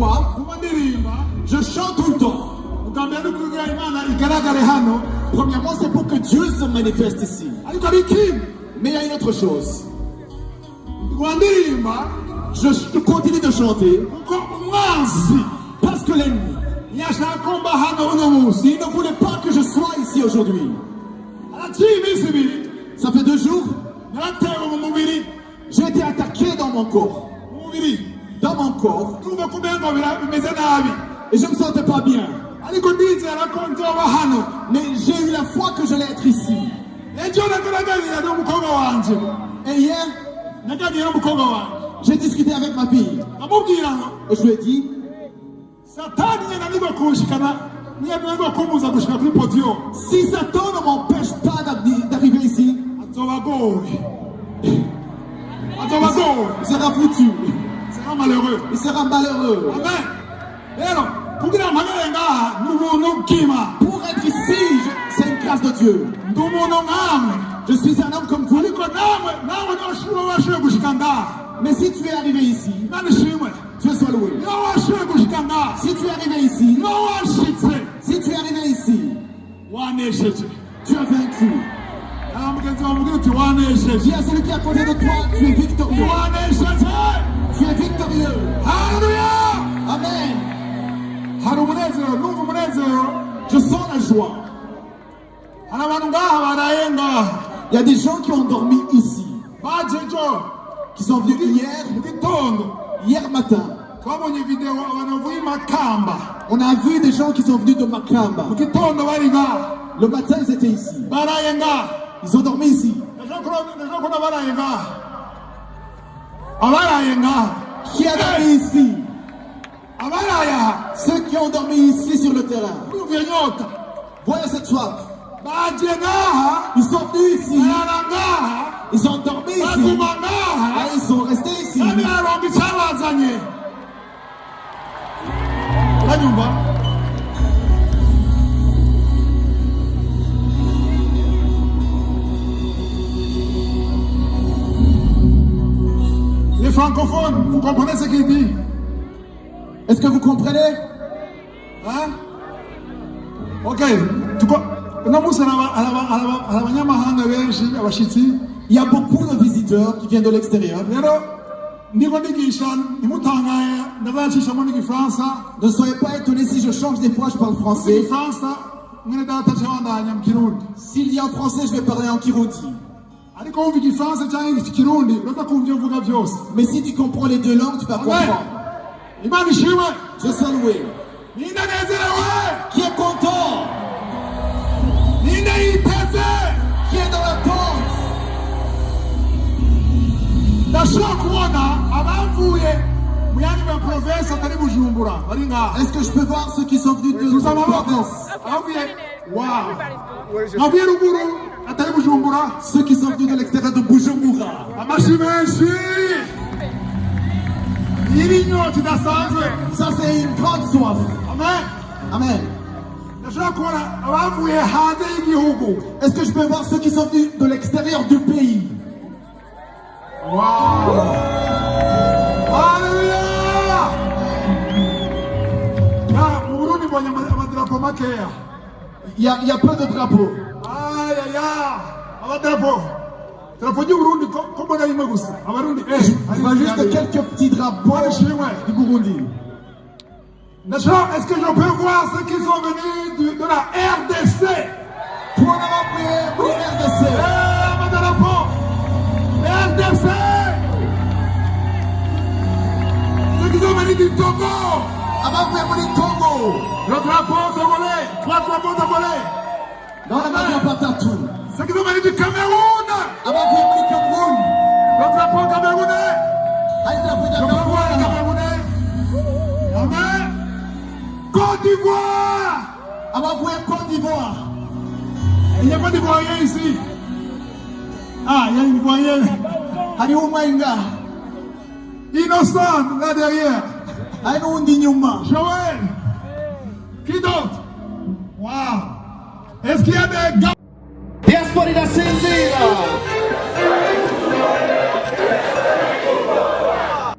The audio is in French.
voix, je chante tout le temps. Premièrement, c'est pour que Dieu se manifeste ici. Mais il y a une autre chose. Je continue de chanter parce que l'ennemi, il ne voulait pas que je sois ici aujourd'hui. Ça fait 2 jours, j'ai été attaqué dans mon corps. Dans mon corps. Et je ne me sentais pas bien. Mais j'ai eu la foi que j'allais être ici. Et hier, j'ai discuté avec ma fille. Et je lui ai dit, si Satan ne m'empêche pas d'arriver ici, il sera foutu. Il sera malheureux. Pour être ici, c'est une grâce de Dieu. Je suis un homme comme vous. Mais si tu es arrivé ici, Dieu soit loué. Si tu es arrivé ici, tu as vaincu. Dis à celui qui est à côté de toi, tu es victorieux. Tu es victorieux. Amen. Je sens la joie. Il y a des gens qui ont dormi ici, qui sont venus hier matin. On a vu des gens qui sont venus de Makamba. Le matin, ils étaient ici. Ils ont dormi ici. Qui a dormi ici? Ceux qui ont dormi ici sur le terrain. Voyez cette soif. Ils sont venus ici. Ils ont dormi ici. Et ils sont restés ici. Les francophones, vous comprenez ce qu'il dit? Est-ce que vous comprenez? Hein? Ok. Il y a beaucoup de visiteurs qui viennent de l'extérieur. Ne soyez pas étonnés si je change des fois, je parle français. S'il y a en français, je vais parler en Kirundi. Mais si tu comprends les 2 langues, tu vas comprendre. Je sois loué. Qui est content? Qui est dans l'attente? Est-ce que je peux voir ceux qui sont venus de province? Ceux qui sont venus de l'extérieur de Bujumbura. Ça c'est une grande soif. Amen. Est-ce que je peux voir ceux qui sont venus de l'extérieur du pays? Il y a peu de drapeaux. Je vois juste quelques petits drapeaux du Burundi. Est-ce que je peux voir ceux qui sont venus de la RDC? Pour avoir prié pour la RDC. RDC. Ceux qui sont venus du Togo. Le drapeau togolais. 3 drapeaux togolais. Dans la Patatu. Ceux qui sont venus du Cameroun. Le drapeau camerounais. Le drapeau camerounais. Amen. Côte d'Ivoire. Côte d'Ivoire. Il n'y a pas d'Ivoirien ici. Ah, il y a une Ivoirienne. Innocent, là derrière. Joël. Qui d'autre? Waouh. Est-ce qu'il y a des gars? Diaspora da Senzira.